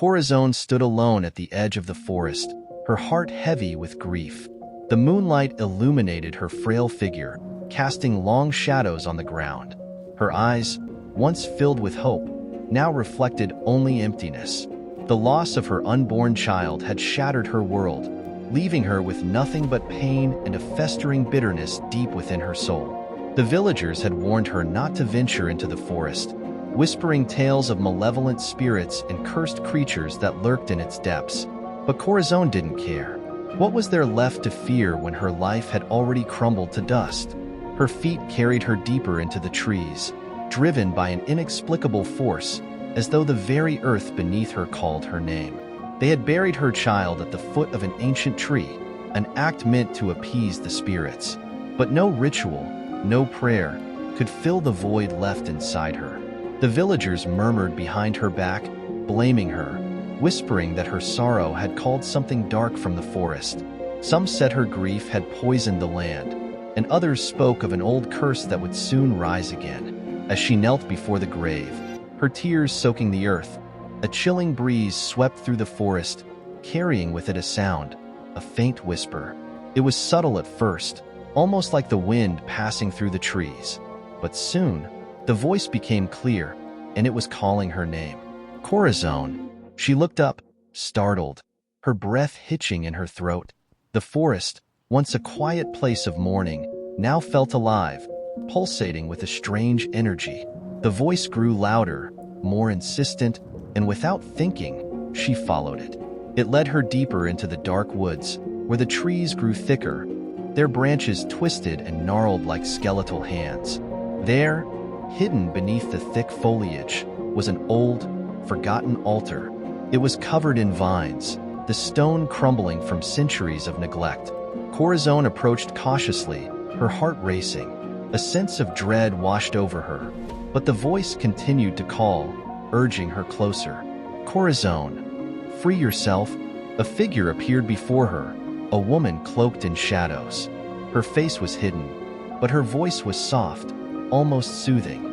Corazon stood alone at the edge of the forest, her heart heavy with grief. The moonlight illuminated her frail figure, casting long shadows on the ground. Her eyes, once filled with hope, now reflected only emptiness. The loss of her unborn child had shattered her world, leaving her with nothing but pain and a festering bitterness deep within her soul. The villagers had warned her not to venture into the forest, whispering tales of malevolent spirits and cursed creatures that lurked in its depths. But Corazon didn't care. What was there left to fear when her life had already crumbled to dust? Her feet carried her deeper into the trees, driven by an inexplicable force, as though the very earth beneath her called her name. They had buried her child at the foot of an ancient tree, an act meant to appease the spirits. But no ritual, no prayer, could fill the void left inside her. The villagers murmured behind her back, blaming her, whispering that her sorrow had called something dark from the forest. Some said her grief had poisoned the land, and others spoke of an old curse that would soon rise again. As she knelt before the grave, her tears soaking the earth, a chilling breeze swept through the forest, carrying with it a sound, a faint whisper. It was subtle at first, almost like the wind passing through the trees. But soon, the voice became clear, and it was calling her name. Corazon. She looked up, startled, her breath hitching in her throat. The forest, once a quiet place of mourning, now felt alive, pulsating with a strange energy. The voice grew louder, more insistent, and without thinking, she followed it. It led her deeper into the dark woods, where the trees grew thicker, their branches twisted and gnarled like skeletal hands. There, hidden beneath the thick foliage, was an old, forgotten altar. It was covered in vines, the stone crumbling from centuries of neglect. Corazon approached cautiously, her heart racing. A sense of dread washed over her, but the voice continued to call, urging her closer. Corazon, free yourself. A figure appeared before her, a woman cloaked in shadows. Her face was hidden, but her voice was soft, almost soothing.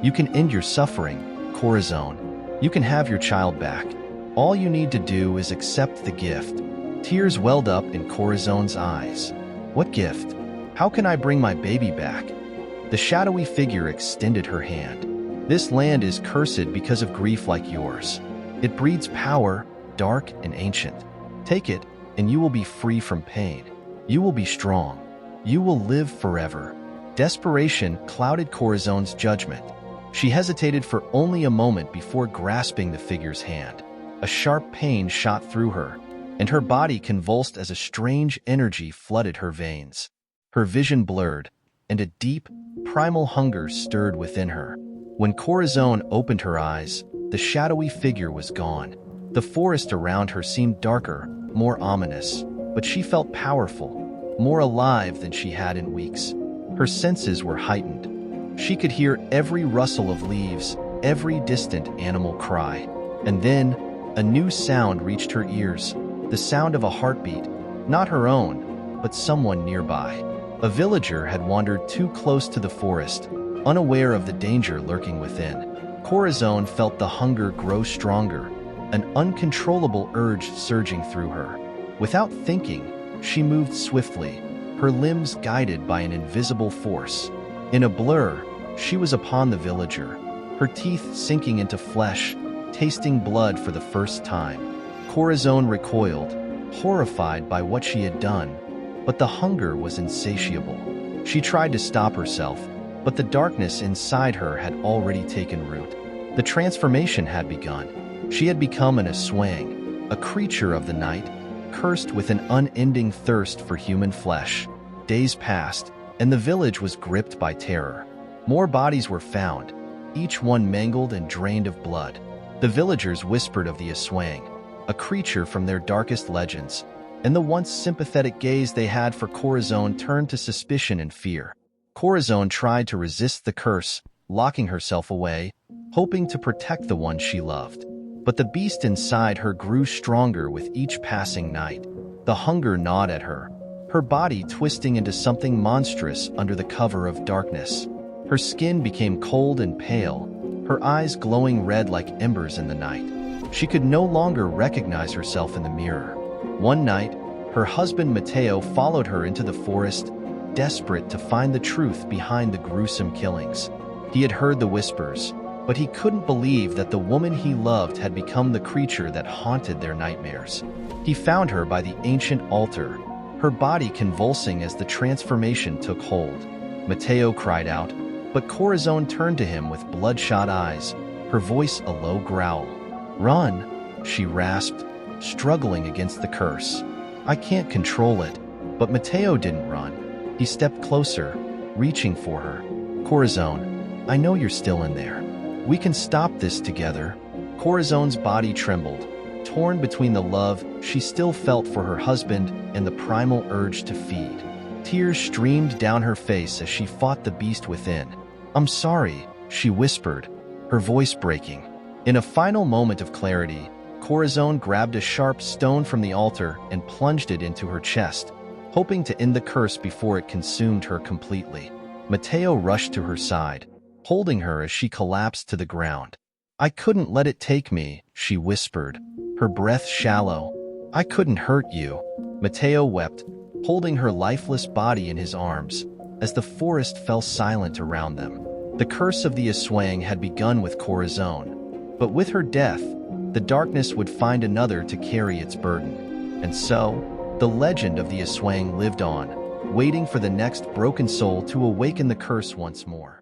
You can end your suffering, Corazon. You can have your child back. All you need to do is accept the gift. Tears welled up in Corazon's eyes. What gift? How can I bring my baby back? The shadowy figure extended her hand. This land is cursed because of grief like yours. It breeds power, dark and ancient. Take it, and you will be free from pain. You will be strong. You will live forever. Desperation clouded Corazon's judgment. She hesitated for only a moment before grasping the figure's hand. A sharp pain shot through her, and her body convulsed as a strange energy flooded her veins. Her vision blurred, and a deep, primal hunger stirred within her. When Corazon opened her eyes, the shadowy figure was gone. The forest around her seemed darker, more ominous, but she felt powerful, more alive than she had in weeks. Her senses were heightened. She could hear every rustle of leaves, every distant animal cry. And then, a new sound reached her ears, the sound of a heartbeat, not her own, but someone nearby. A villager had wandered too close to the forest, unaware of the danger lurking within. Corazon felt the hunger grow stronger, an uncontrollable urge surging through her. Without thinking, she moved swiftly, her limbs guided by an invisible force. In a blur, she was upon the villager, her teeth sinking into flesh, tasting blood for the first time. Corazon recoiled, horrified by what she had done, but the hunger was insatiable. She tried to stop herself, but the darkness inside her had already taken root. The transformation had begun. She had become an Aswang, a creature of the night, cursed with an unending thirst for human flesh. Days passed, and the village was gripped by terror. More bodies were found, each one mangled and drained of blood. The villagers whispered of the Aswang, a creature from their darkest legends, and the once sympathetic gaze they had for Corazon turned to suspicion and fear. Corazon tried to resist the curse, locking herself away, hoping to protect the one she loved. But the beast inside her grew stronger with each passing night. The hunger gnawed at her, her body twisting into something monstrous under the cover of darkness. Her skin became cold and pale, her eyes glowing red like embers in the night. She could no longer recognize herself in the mirror. One night, her husband Mateo followed her into the forest, desperate to find the truth behind the gruesome killings. He had heard the whispers, but he couldn't believe that the woman he loved had become the creature that haunted their nightmares. He found her by the ancient altar, her body convulsing as the transformation took hold. Mateo cried out, but Corazon turned to him with bloodshot eyes, her voice a low growl. "Run," she rasped, struggling against the curse. "I can't control it." But Mateo didn't run. He stepped closer, reaching for her. "Corazon, I know you're still in there. We can stop this together." Corazon's body trembled, torn between the love she still felt for her husband and the primal urge to feed. Tears streamed down her face as she fought the beast within. "I'm sorry," she whispered, her voice breaking. In a final moment of clarity, Corazon grabbed a sharp stone from the altar and plunged it into her chest, hoping to end the curse before it consumed her completely. Mateo rushed to her side, holding her as she collapsed to the ground. "I couldn't let it take me," she whispered, her breath shallow. "I couldn't hurt you." Mateo wept, holding her lifeless body in his arms, as the forest fell silent around them. The curse of the Aswang had begun with Corazon, but with her death, the darkness would find another to carry its burden. And so, the legend of the Aswang lived on, waiting for the next broken soul to awaken the curse once more.